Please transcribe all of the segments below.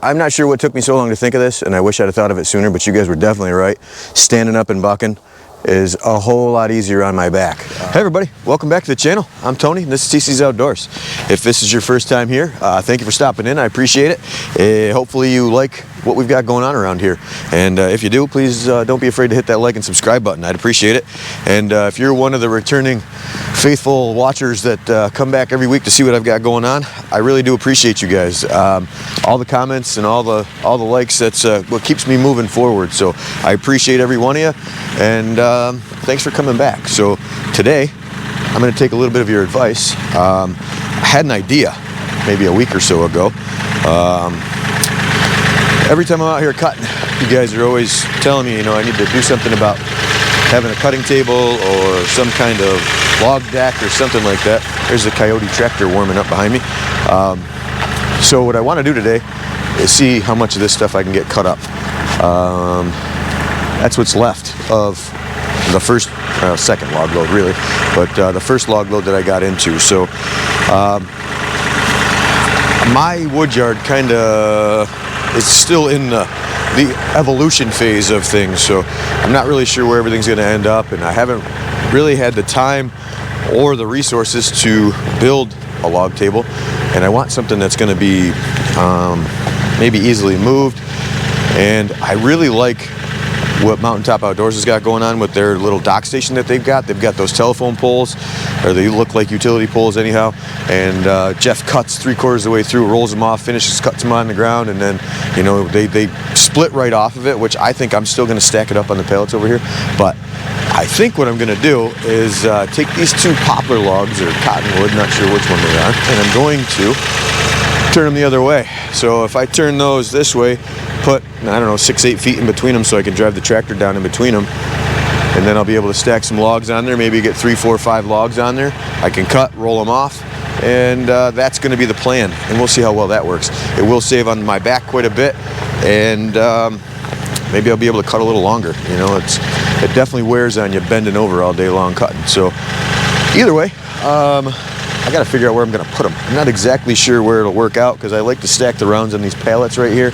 I'm not sure what took me so long to think of this, and I wish I'd have thought of it sooner, but you guys were definitely right. Standing up and bucking is a whole lot easier on my back. Hey everybody, welcome back to the channel. I'm Tony, and this is TC's Outdoors. If this is your first time here, thank you for stopping in. I appreciate it. Hopefully you like what we've got going on around here. And if you do, please don't be afraid to hit that like and subscribe button. I'd appreciate it. And if you're one of the returning faithful watchers that come back every week to see what I've got going on, I really do appreciate you guys. All the comments and all the likes, that's what keeps me moving forward. So I appreciate every one of you, and thanks for coming back. So today I'm going to take a little bit of your advice. I had an idea maybe a week or so ago. Every time I'm out here cutting, you guys are always telling me, I need to do something about having a cutting table or some kind of log deck or something like that. There's the KIOTI tractor warming up behind me. So what I want to do today is see how much of this stuff I can get cut up. That's what's left of the first, second log load really, but the first log load that I got into. So my wood yard kind of is still in the evolution phase of things, so I'm not really sure where everything's going to end up, and I haven't really had the time or the resources to build a log table, and I want something that's going to be maybe easily moved. And I really like what Mountaintop Outdoors has got going on with their little dock station that they've got. They've got those telephone poles, or they look like utility poles anyhow, and Jeff cuts 3/4 of the way through, rolls them off, finishes, cuts them on the ground, and then they split right off of it, which I think I'm still going to stack it up on the pallets over here. But I think what I'm going to do is take these two poplar logs, or cottonwood, not sure which one they are, and I'm going to turn them the other way. So if I turn those this way, put, I don't know, 6-8 feet in between them so I can drive the tractor down in between them, and then I'll be able to stack some logs on there, maybe get 3, 4, 5 logs on there. I can cut, roll them off, and that's going to be the plan, and we'll see how well that works. It will save on my back quite a bit, and maybe I'll be able to cut a little longer. It definitely wears on you bending over all day long cutting. So either way, I got to figure out where I'm going to put them. I'm not exactly sure where it'll work out, because I like to stack the rounds on these pallets right here,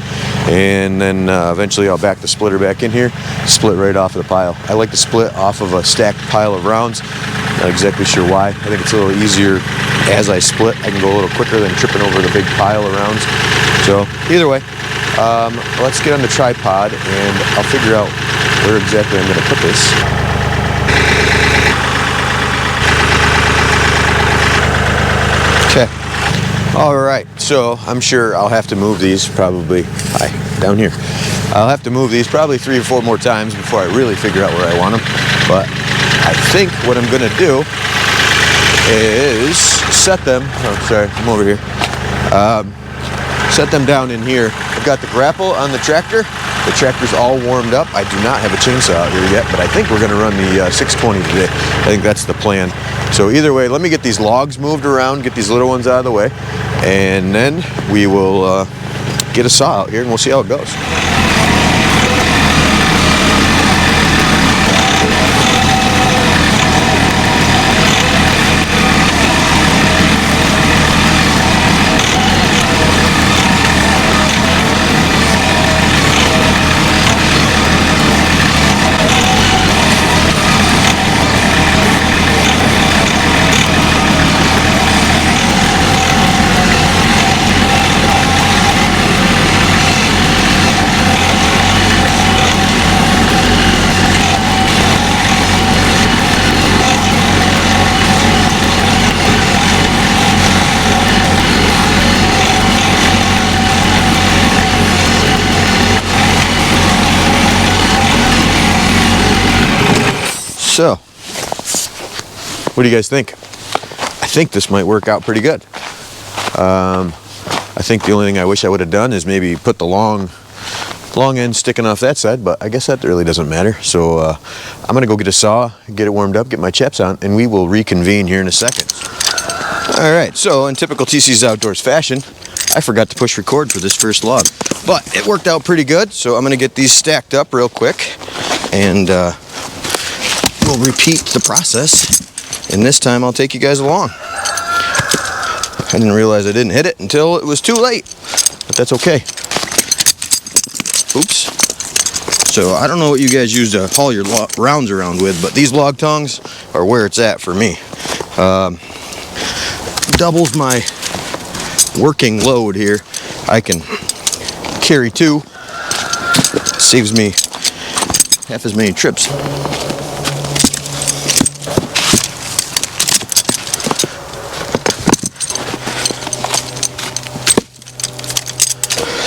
and then eventually I'll back the splitter back in here, split right off of the pile. I like to split off of a stacked pile of rounds. Not exactly sure why. I think it's a little easier as I split. I can go a little quicker than tripping over the big pile of rounds. So either way, let's get on the tripod, and I'll figure out where exactly I'm going to put this. Okay. All right, so I'm sure I'll have to move these probably, down here. I'll have to move these probably 3 or 4 more times before I really figure out where I want them. But I think what I'm gonna do is set them, I'm over here. Set them down in here. I've got the grapple on the tractor. The tractor's all warmed up. I do not have a chainsaw out here yet, but I think we're gonna run the 620 today. I think that's the plan. So either way, let me get these logs moved around, get these little ones out of the way, and then we will get a saw out here and we'll see how it goes. So, what do you guys think? I think this might work out pretty good. I think the only thing I wish I would have done is maybe put the long end sticking off that side, but I guess that really doesn't matter. So I'm gonna go get a saw, get it warmed up, get my chaps on, and we will reconvene here in a second. All right, so in typical TC's Outdoors fashion, I forgot to push record for this first log, but it worked out pretty good. So I'm gonna get these stacked up real quick, and we'll repeat the process, and this time I'll take you guys along. I didn't realize I didn't hit it until it was too late, but that's okay. So I don't know what you guys use to haul your rounds around with, but these log tongs are where it's at for me. Doubles my working load here. I can carry 2. Saves me half as many trips.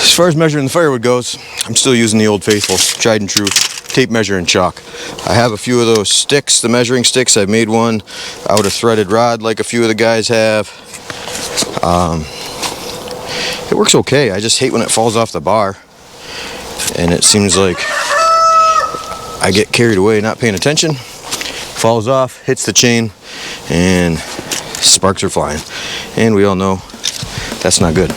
As far as measuring the firewood goes, I'm still using the old faithful, tried and true tape measure and chalk. I have a few of those sticks, the measuring sticks. I've made one out of threaded rod like a few of the guys have. It works okay. I just hate when it falls off the bar. And it seems like I get carried away not paying attention. Falls off, hits the chain, and sparks are flying. And we all know that's not good.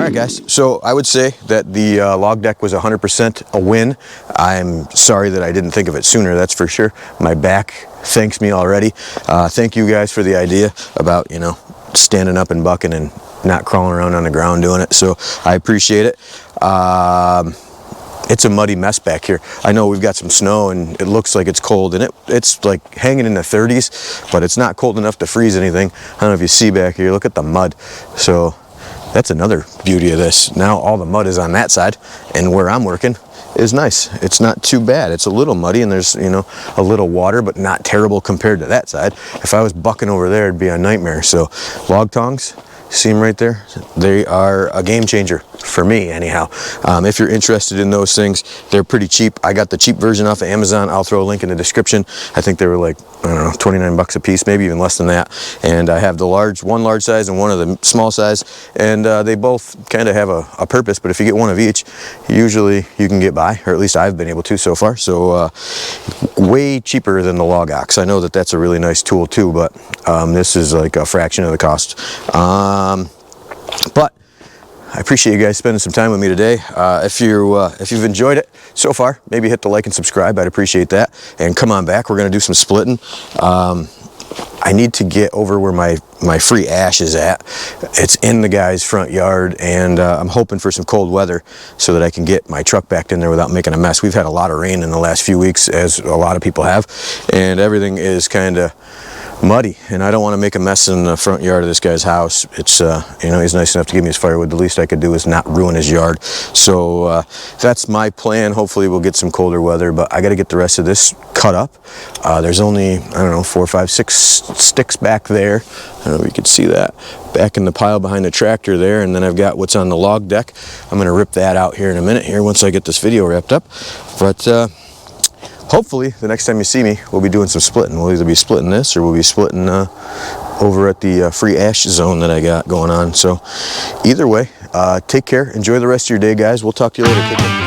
Alright guys, so I would say that the log deck was 100% a win. I'm sorry that I didn't think of it sooner, that's for sure. My back thanks me already. Thank you guys for the idea about, you know, standing up and bucking and not crawling around on the ground doing it, so I appreciate it. It's a muddy mess back here. I know we've got some snow and it looks like it's cold, and it's like hanging in the 30s, but it's not cold enough to freeze anything. I don't know if you see back here, look at the mud. So that's another beauty of this. Now all the mud is on that side, and where I'm working is nice. It's not too bad. It's a little muddy and there's, you know, a little water, but not terrible compared to that side. If I was bucking over there, it'd be a nightmare. So log tongs, see them right there? They are a game changer for me anyhow. If you're interested in those things, they're pretty cheap. I got the cheap version off of Amazon. I'll throw a link in the description. I think they were like, I don't know, 29 bucks a piece, maybe even less than that. And I have the one large size and one of the small size, and they both kind of have a purpose, but if you get one of each, usually you can get by, or at least I've been able to so far. So way cheaper than the log ox. I know that that's a really nice tool too, but this is like a fraction of the cost. But I appreciate you guys spending some time with me today. If you've enjoyed it so far, maybe hit the like and subscribe. I'd appreciate that. And come on back. We're going to do some splitting. I need to get over where my free ash is at. It's in the guy's front yard, and I'm hoping for some cold weather so that I can get my truck backed in there without making a mess. We've had a lot of rain in the last few weeks, as a lot of people have, and everything is kind of muddy, and I don't want to make a mess in the front yard of this guy's house. It's you know, he's nice enough to give me his firewood. The least I could do is not ruin his yard. So that's my plan. Hopefully we'll get some colder weather, but I got to get the rest of this cut up. There's only, I don't know, 4, 5, 6 sticks back there. I don't know if you can see that back in the pile behind the tractor there, and then I've got what's on the log deck. I'm going to rip that out here in a minute here once I get this video wrapped up. But hopefully the next time you see me, we'll be doing some splitting. We'll either be splitting this or we'll be splitting over at the free ash zone that I got going on. So either way, take care. Enjoy the rest of your day, guys. We'll talk to you later.